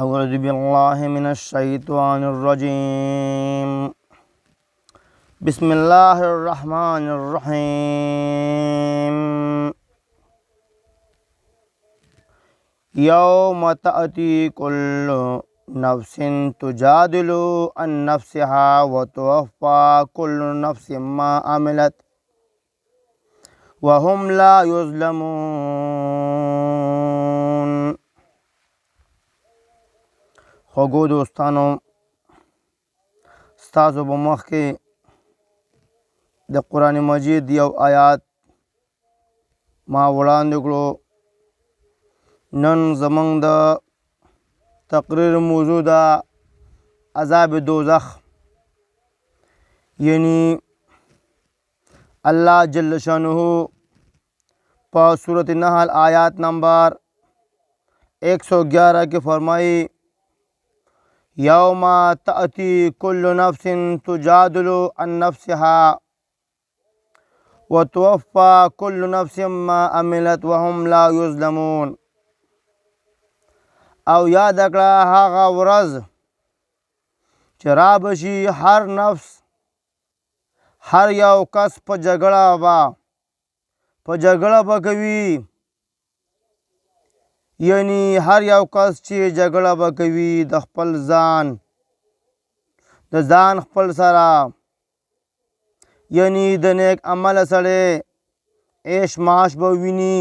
أعوذ بالله من الشيطان الرجيم بسم الله الرحمن الرحيم يوم تأتي كل نفس تجادل عن نفسها وتوفى كل نفس ما عملت وهم لا يظلمون. خوږو دوستانو، ستاسو په مخ کې د قرآن مجید یو آیات ما وړاندې کړو. نن زمونږ د تقریر موضوع ده عذاب دوزخ، یعنی اللہ جل شانہ په صورت نحل آیات نمبر 111 کے فرمائی یوم تأتی کل نفس تجادل عن نفسها وتوفى كل نفس ما عملت وهم لا يظلمون. او یاد کړه هغه ورځ چې را بشي هر نفس، هر یو کس په جګړه به کوي، یعنی هر یو کس چې جګړه به کوي د خپل ځان خپل سره، یعنی د نیک عمل سره عیش معاش به ویني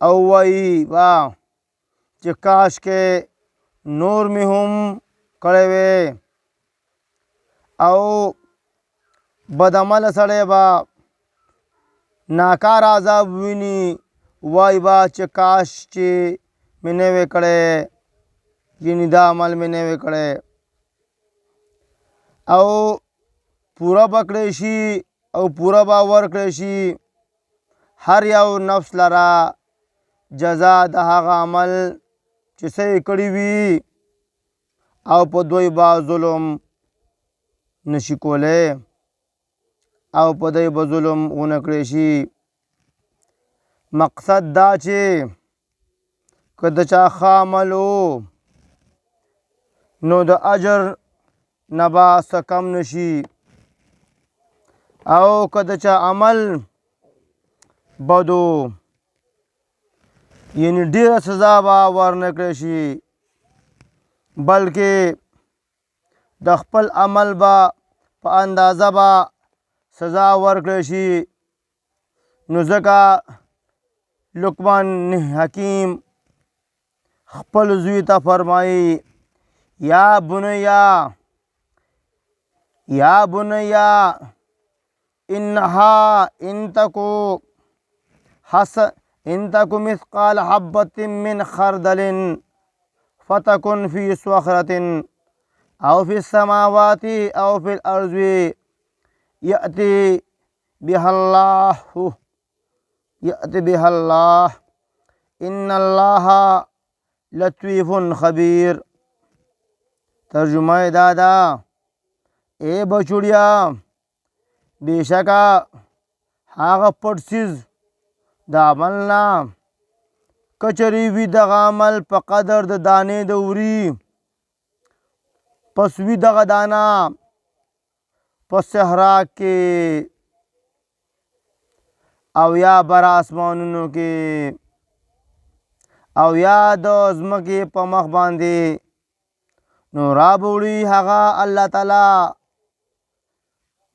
او وایي وا چې کاش کې نور مې هم کړی وی، او بد عمل سره به ناکار عذاب ویني، وای با چې کاش چې مې نه وی کړی، یعنی دا عمل مې نه وی کړی، او پوره به کړی شي او پوره به ورکړی شي هر یو نفس لره جزا د هغه عمل چې څه یې کړي وي، او په دوی به ظلم نشي کولی او په دوی به ظلم ونه کړی شي. مقصد دا چې که د چا ښه عمل و نو د اجر نه به څه کم نشي، او که د چا عمل بد و یعنی ډیره سزا به ورنه کړی شي، بلکې د خپل عمل به په اندازه به سزا ورکړی شي. نو ځکه لقمان حکیم خپل زوی ته فرمایي یا بنیا انها ان تک مثقال حبة من خردل فتكن في صخرة او في السماوات او في الارض يأتي بها الله ان الله لطیف خبیر. ترجمه دادا اے بچوڑیا، بیشکا هغه پټ څیز د عمل نه کچری وي دغه عمل په قدر د دانې د وري، پس وي دغه دانه په صحرا کې او یا بر آسمانونو کې او یا د ځمکې په مخ باندې، نو رابوړي هغه الله تعالی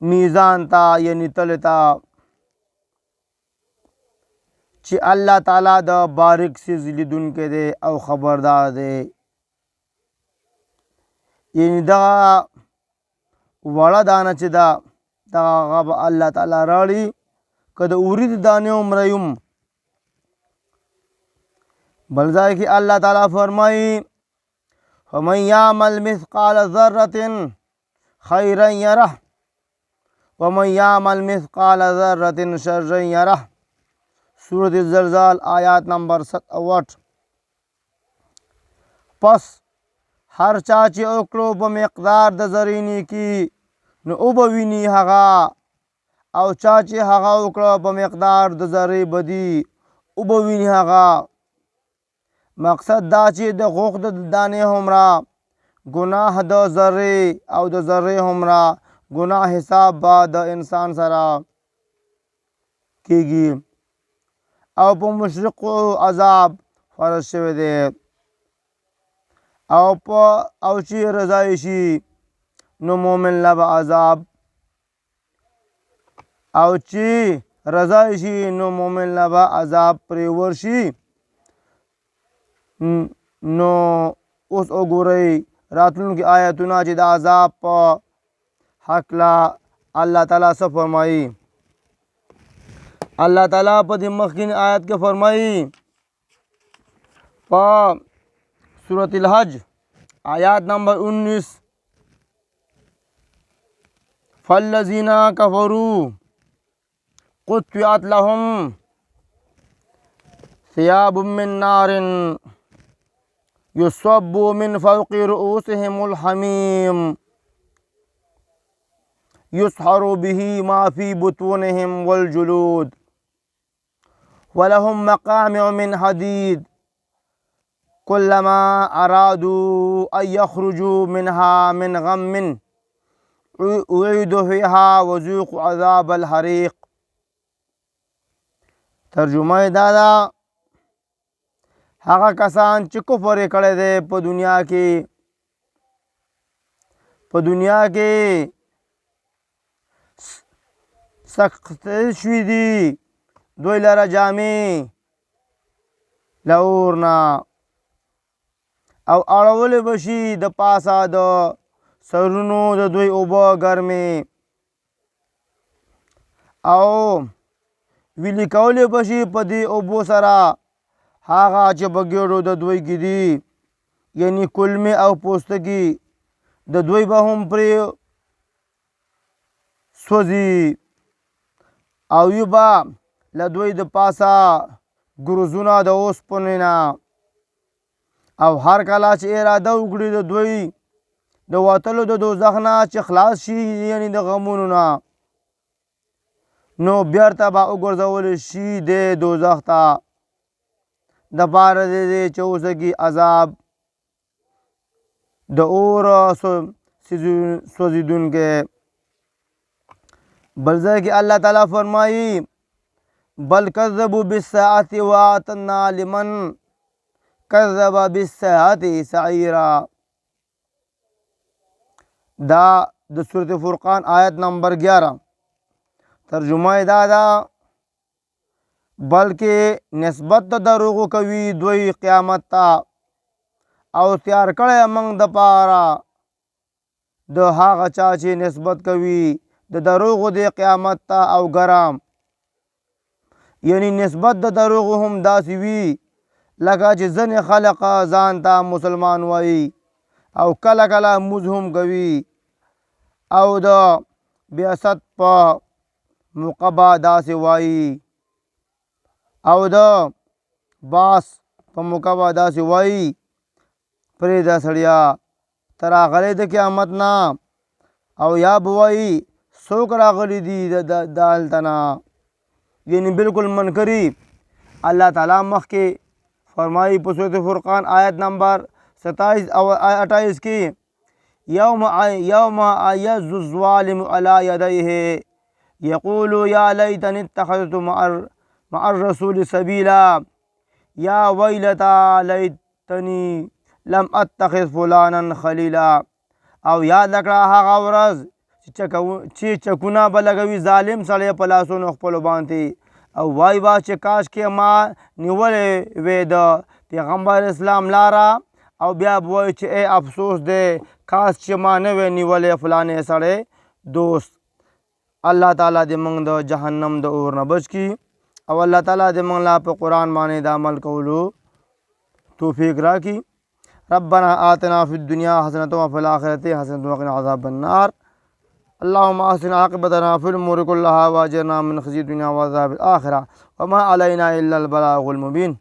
میزان ته، یعنی تل ته، چې الله تعالی د باریک څیز لیدونکی دی او خبردار دی. یعنی دغه وړه دانه چې ده دغه به الله تعالی راړي، که د اوري د دانې عمره یم. بل ځای کې الله تعالی فرمایي فمن یعمل مثقال ذرة خیرا یره ومن یعمل مثقال ذرة شرا یره. سورة الزلزال آیات نمبر 7 او 8. پس هر چا چې وکړو په مقدار د ذرې نیکي نو او به ویني هغه، او چا چې هغه وکړه په مقدار د ذرې بدي او به ویني هغه. مقصد دا چې د غوښ د دانې هومره ګناه د ذرې او د ذرې هومره ګناه حساب به د انسان سره کیږي او په مشرقو عذاب فرض شوی دی او چې رضای شي نو مومن له به عذاب او چې رضای شي نو مومن له به عذاب پرې ورشي. نو اوس وګورئ راتلونکي آیتونه چې د عذاب په هکله الله تعالی څه فرمایي. الله تعالی په دې مخکینی آیت کې فرمایي په سورة الحج آیات نمبر 19 فالذین کفروا قطعت لهم ثياب من نار يصب من فوق رؤوسهم الحميم يسحر به ما في بطونهم والجلود ولهم مقامع من حديد كلما أرادوا أن يخرجوا منها من غم أعيدوا فيها وذوقوا عذاب الحريق. ترجمه دا ده هغه کسان چې کفر یې کړی دی په دنیا کې سخت شوي دي دوی لره جامې له اور نه او اړولې به شي د پاسه د سرونو د دوی اوبه ګرمې او ویلي کولې به شي په دې اوبو سره هغه چې په ګېډو د دوی کې دي یعنی کلمې او پوستکي د دوی به هم پرې سوځي او یو به له دوی د پاسه ګروزونه د اوسپنې نه او هر کله چې اراده وکړي د دوی د وتلو د دوزخ نه چې خلاص شي یعنی د غمونو نه نو بیرته به وګرځولی شي د دوزخ ته د پاره د دې چې وسکي عذاب د اور سوځېدونکی. بل ځای کې الله تعالی فرمایي بل کذبوا بالساعة وأعتدنا لمن کذب بالساعة سعیرا. دا د سورة فرقان آیت نمبر 11 ترجمه دا ده بلکې نسبت د دروغو کوي دوی قیامت ته او تیار کړی موږ د پاره د هغه چا چې نسبت کوي د دروغو د قیامت ته او ګرام یعنی نسبت د دروغو هم داسې وي لکه چې ځینې خلق ځان ته مسلمان وایي او کله کله مونځ هم کوي او د بعثت په موقع به داسې وایي او د باس په موقع به داسې وایي پرېږده سړیه ته راغلی د قیامت نه او یا به وایي څوک راغلی دي د هلته نه یعنی بالکل منکري. الله تعالی مخکې فرمایي په سورة فرقان آیت نمبر 27 او 28 کې یوم یعض الظالم علی یدیه یقول یا لیتنی اتخذت مع الرسول سبیلا یا ویلتا لیتنی لم اتخذ فلانا خلیلا. او یاد کړه هغه ورځ چې چکونه به لګوي ظالم سړی په لاسونو خپلو باندې او وای با چې کاش کې ما نیولې وې د پیغمبر اسلام لاره او بیا به وایي چې ای افسوس دی کاش چې ما نه وې نیولې فلانې سړی دوست. الله تعالی دې موږ د جهنم د اور نه بچ کړي او الله تعالی دې موږ لا په قرآن باندې د عمل کولو توفیق راکړي. ربنا آتنا فی الدنیا حسنة وفی الآخرة حسنة وقنا عذاب النار. اللهم احسن عاقبتنا في الامور كلها واجرنا من خزي الدنيا وعذاب الاخره وما علينا الا البلاغ المبين.